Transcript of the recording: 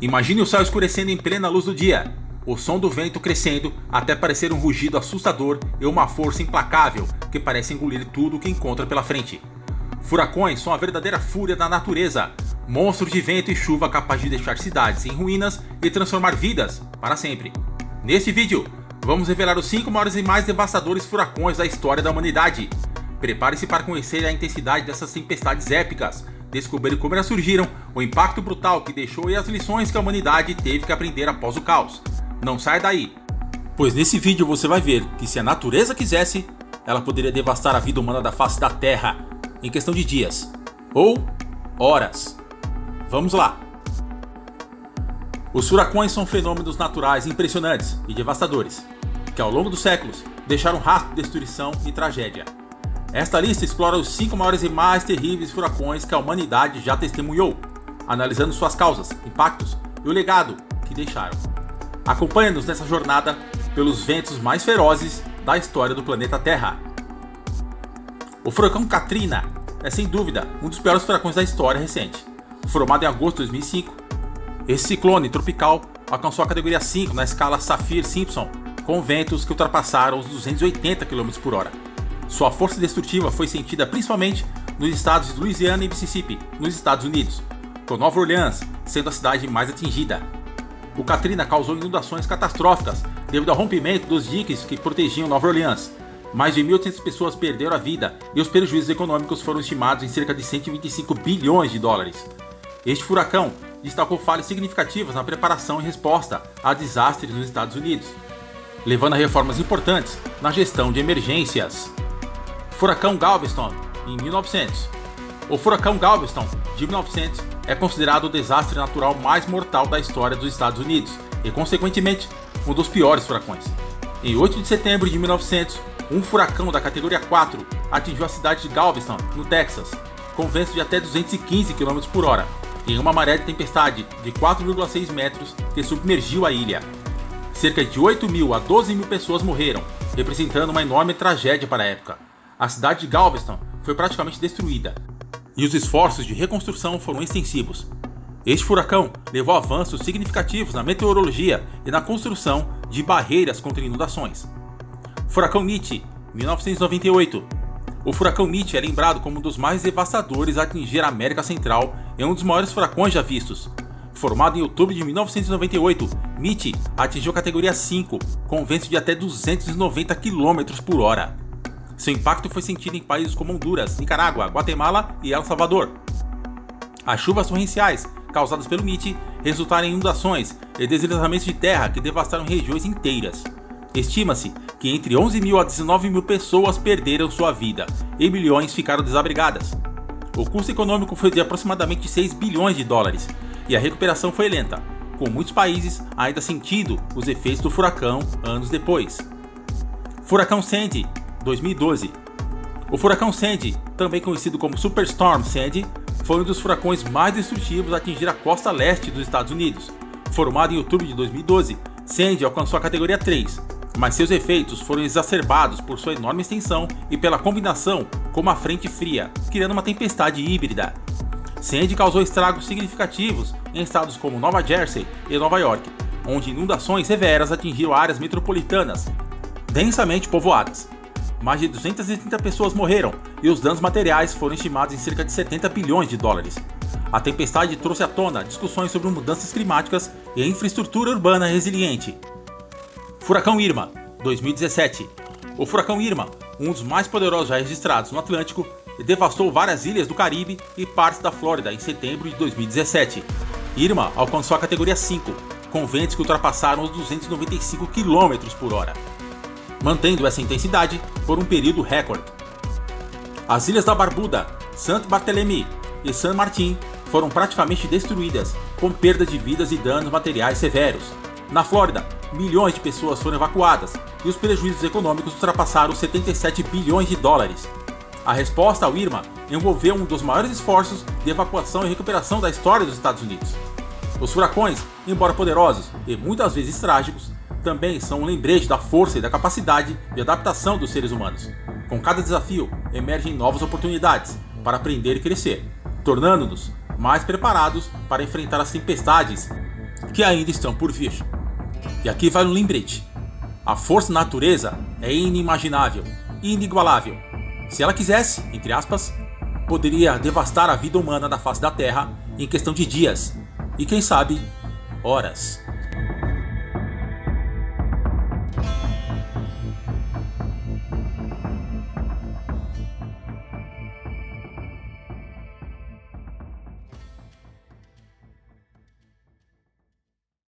Imagine o céu escurecendo em plena luz do dia, o som do vento crescendo até parecer um rugido assustador e uma força implacável que parece engolir tudo o que encontra pela frente. Furacões são a verdadeira fúria da natureza, monstros de vento e chuva capazes de deixar cidades em ruínas e transformar vidas para sempre. Neste vídeo, vamos revelar os 5 maiores e mais devastadores furacões da história da humanidade. Prepare-se para conhecer a intensidade dessas tempestades épicas, descobrir como elas surgiram, o impacto brutal que deixou e as lições que a humanidade teve que aprender após o caos. Não saia daí, pois nesse vídeo você vai ver que se a natureza quisesse, ela poderia devastar a vida humana da face da Terra em questão de dias ou horas. Vamos lá! Os furacões são fenômenos naturais impressionantes e devastadores, que ao longo dos séculos deixaram rastro de destruição e tragédia. Esta lista explora os 5 maiores e mais terríveis furacões que a humanidade já testemunhou, analisando suas causas, impactos e o legado que deixaram. Acompanhe-nos nessa jornada pelos ventos mais ferozes da história do planeta Terra. O furacão Katrina é sem dúvida um dos piores furacões da história recente. Formado em agosto de 2005, esse ciclone tropical alcançou a categoria 5 na escala Saffir-Simpson, com ventos que ultrapassaram os 280 km/h. Sua força destrutiva foi sentida principalmente nos estados de Louisiana e Mississippi, nos Estados Unidos, com Nova Orleans sendo a cidade mais atingida. O Katrina causou inundações catastróficas devido ao rompimento dos diques que protegiam Nova Orleans. Mais de 1.800 pessoas perderam a vida e os prejuízos econômicos foram estimados em cerca de 125 bilhões de dólares. Este furacão destacou falhas significativas na preparação e resposta a desastres nos Estados Unidos, levando a reformas importantes na gestão de emergências. Furacão Galveston, em 1900. O furacão Galveston, de 1900, é considerado o desastre natural mais mortal da história dos Estados Unidos e, consequentemente, um dos piores furacões. Em 8 de setembro de 1900, um furacão da categoria 4 atingiu a cidade de Galveston, no Texas, com ventos de até 215 km/h, em uma maré de tempestade de 4,6 metros que submergiu a ilha. Cerca de 8.000 a 12.000 pessoas morreram, representando uma enorme tragédia para a época. A cidade de Galveston foi praticamente destruída, e os esforços de reconstrução foram extensivos. Este furacão levou a avanços significativos na meteorologia e na construção de barreiras contra inundações. Furacão Mitch, 1998. O furacão Mitch é lembrado como um dos mais devastadores a atingir a América Central e um dos maiores furacões já vistos. Formado em outubro de 1998, Mitch atingiu a categoria 5, com ventos de até 290 km/h. Seu impacto foi sentido em países como Honduras, Nicarágua, Guatemala e El Salvador. As chuvas torrenciais causadas pelo Mitch resultaram em inundações e deslizamentos de terra que devastaram regiões inteiras. Estima-se que entre 11.000 a 19.000 pessoas perderam sua vida e milhões ficaram desabrigadas. O custo econômico foi de aproximadamente 6 bilhões de dólares e a recuperação foi lenta, com muitos países ainda sentindo os efeitos do furacão anos depois. Furacão Sandy, 2012. O furacão Sandy, também conhecido como Superstorm Sandy, foi um dos furacões mais destrutivos a atingir a costa leste dos Estados Unidos. Formado em outubro de 2012, Sandy alcançou a categoria 3, mas seus efeitos foram exacerbados por sua enorme extensão e pela combinação com uma frente fria, criando uma tempestade híbrida. Sandy causou estragos significativos em estados como Nova Jersey e Nova York, onde inundações severas atingiram áreas metropolitanas densamente povoadas. Mais de 230 pessoas morreram e os danos materiais foram estimados em cerca de 70 bilhões de dólares. A tempestade trouxe à tona discussões sobre mudanças climáticas e a infraestrutura urbana resiliente. Furacão Irma, 2017. O furacão Irma, um dos mais poderosos já registrados no Atlântico, devastou várias ilhas do Caribe e partes da Flórida em setembro de 2017. Irma alcançou a categoria 5, com ventos que ultrapassaram os 295 km/h. Mantendo essa intensidade por um período recorde. As ilhas da Barbuda, Saint-Barthélemy e Saint-Martin foram praticamente destruídas, com perda de vidas e danos materiais severos. Na Flórida, milhões de pessoas foram evacuadas e os prejuízos econômicos ultrapassaram os 77 bilhões de dólares. A resposta ao Irma envolveu um dos maiores esforços de evacuação e recuperação da história dos Estados Unidos. Os furacões, embora poderosos e muitas vezes trágicos, também são um lembrete da força e da capacidade de adaptação dos seres humanos. Com cada desafio, emergem novas oportunidades para aprender e crescer, tornando-nos mais preparados para enfrentar as tempestades que ainda estão por vir. E aqui vai um lembrete: a força da natureza é inimaginável e inigualável. Se ela quisesse, entre aspas, poderia devastar a vida humana da face da Terra em questão de dias e, quem sabe, horas.